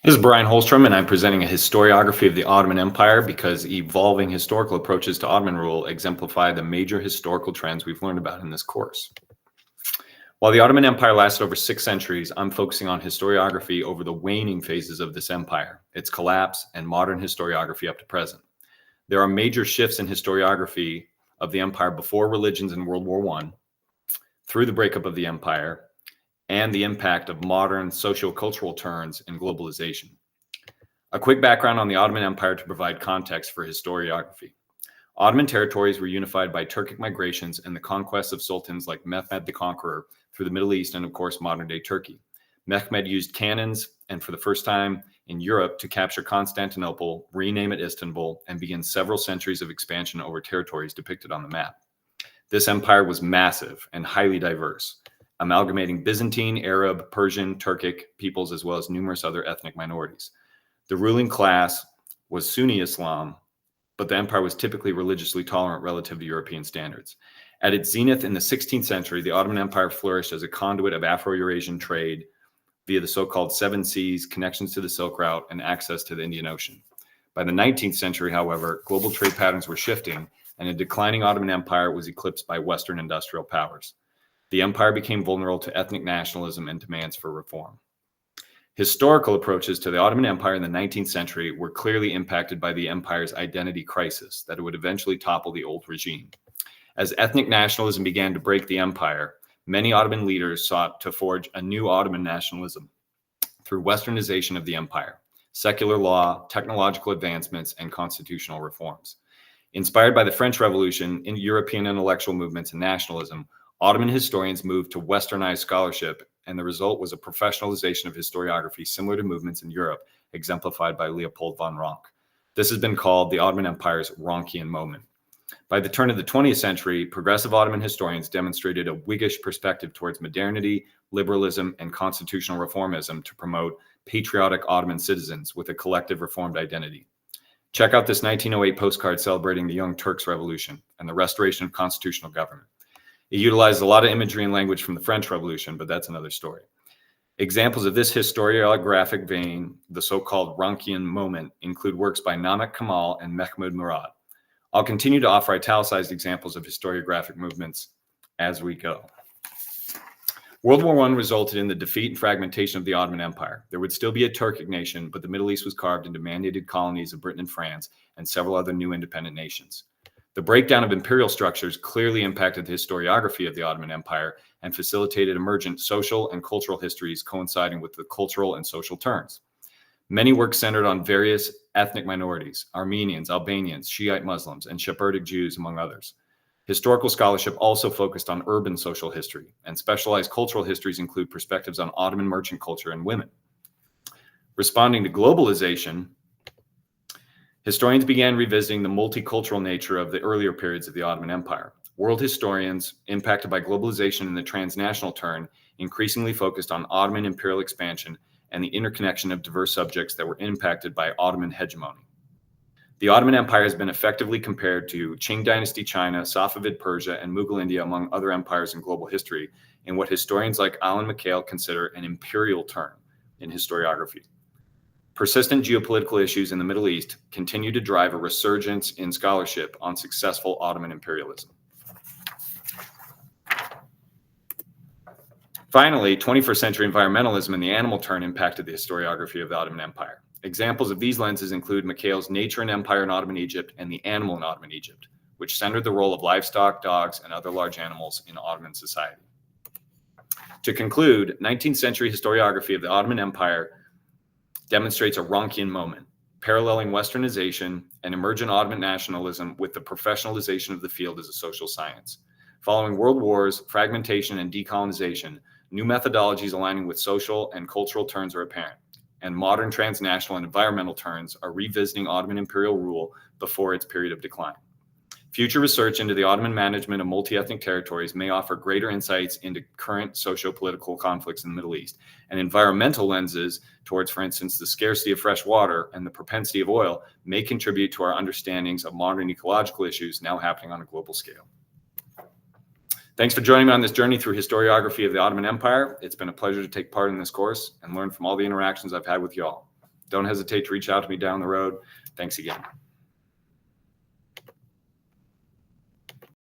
This is Brian Holstrom, and I'm presenting a historiography of the Ottoman Empire because evolving historical approaches to Ottoman rule exemplify the major historical trends we've learned about in this course. While the Ottoman Empire lasted over 6 centuries, I'm focusing on historiography over the waning phases of this empire, its collapse, and modern historiography up to present. There are major shifts in historiography of the empire before religions in World War I, through the breakup of the empire, and the impact of modern socio-cultural turns and globalization. A quick background on the Ottoman Empire to provide context for historiography. Ottoman territories were unified by Turkic migrations and the conquests of sultans like Mehmed the Conqueror through the Middle East and, of course, modern-day Turkey. Mehmed used cannons and, for the first time in Europe, to capture Constantinople, rename it Istanbul, and begin several centuries of expansion over territories depicted on the map. This empire was massive and highly diverse, amalgamating Byzantine, Arab, Persian, Turkic peoples, as well as numerous other ethnic minorities. The ruling class was Sunni Islam, but the empire was typically religiously tolerant relative to European standards. At its zenith in the 16th century, the Ottoman Empire flourished as a conduit of Afro-Eurasian trade via the so-called Seven Seas, connections to the Silk Route, and access to the Indian Ocean. By the 19th century, however, global trade patterns were shifting, and a declining Ottoman Empire was eclipsed by Western industrial powers. The empire became vulnerable to ethnic nationalism and demands for reform. Historical approaches to the Ottoman Empire in the 19th century were clearly impacted by the empire's identity crisis that it would eventually topple the old regime. As ethnic nationalism began to break the empire, many Ottoman leaders sought to forge a new Ottoman nationalism through westernization of the empire, secular law, technological advancements, and constitutional reforms. Inspired by the French Revolution, in European intellectual movements and nationalism, Ottoman historians moved to westernized scholarship, and the result was a professionalization of historiography similar to movements in Europe, exemplified by Leopold von Ranke. This has been called the Ottoman Empire's Rankian moment. By the turn of the 20th century, progressive Ottoman historians demonstrated a Whiggish perspective towards modernity, liberalism, and constitutional reformism to promote patriotic Ottoman citizens with a collective reformed identity. Check out this 1908 postcard celebrating the Young Turks Revolution and the restoration of constitutional government. It utilized a lot of imagery and language from the French Revolution, but that's another story. Examples of this historiographic vein, the so-called Rankian moment, include works by Namak Kemal and Mahmud Murad. I'll continue to offer italicized examples of historiographic movements as we go. World War I resulted in the defeat and fragmentation of the Ottoman Empire. There would still be a Turkic nation, but the Middle East was carved into mandated colonies of Britain and France and several other new independent nations. The breakdown of imperial structures clearly impacted the historiography of the Ottoman Empire and facilitated emergent social and cultural histories coinciding with the cultural and social turns. Many works centered on various ethnic minorities: Armenians, Albanians, Shiite Muslims, and Sephardic Jews, among others. Historical scholarship also focused on urban social history, and specialized cultural histories include perspectives on Ottoman merchant culture and women. Responding to globalization, historians began revisiting the multicultural nature of the earlier periods of the Ottoman Empire. World historians, impacted by globalization and the transnational turn, increasingly focused on Ottoman imperial expansion and the interconnection of diverse subjects that were impacted by Ottoman hegemony. The Ottoman Empire has been effectively compared to Qing Dynasty China, Safavid Persia, and Mughal India, among other empires in global history, in what historians like Alan McHale consider an imperial turn in historiography. Persistent geopolitical issues in the Middle East continue to drive a resurgence in scholarship on successful Ottoman imperialism. Finally, 21st century environmentalism and the animal turn impacted the historiography of the Ottoman Empire. Examples of these lenses include McHale's Nature and Empire in Ottoman Egypt and The Animal in Ottoman Egypt, which centered the role of livestock, dogs, and other large animals in Ottoman society. To conclude, 19th century historiography of the Ottoman Empire demonstrates a Rankian moment, paralleling westernization and emergent Ottoman nationalism with the professionalization of the field as a social science. Following world wars, fragmentation, and decolonization, new methodologies aligning with social and cultural turns are apparent, and modern transnational and environmental turns are revisiting Ottoman imperial rule before its period of decline. Future research into the Ottoman management of multi-ethnic territories may offer greater insights into current socio-political conflicts in the Middle East, and environmental lenses towards, for instance, the scarcity of fresh water and the propensity of oil may contribute to our understandings of modern ecological issues now happening on a global scale. Thanks for joining me on this journey through historiography of the Ottoman Empire. It's been a pleasure to take part in this course and learn from all the interactions I've had with you all. Don't hesitate to reach out to me down the road. Thanks again.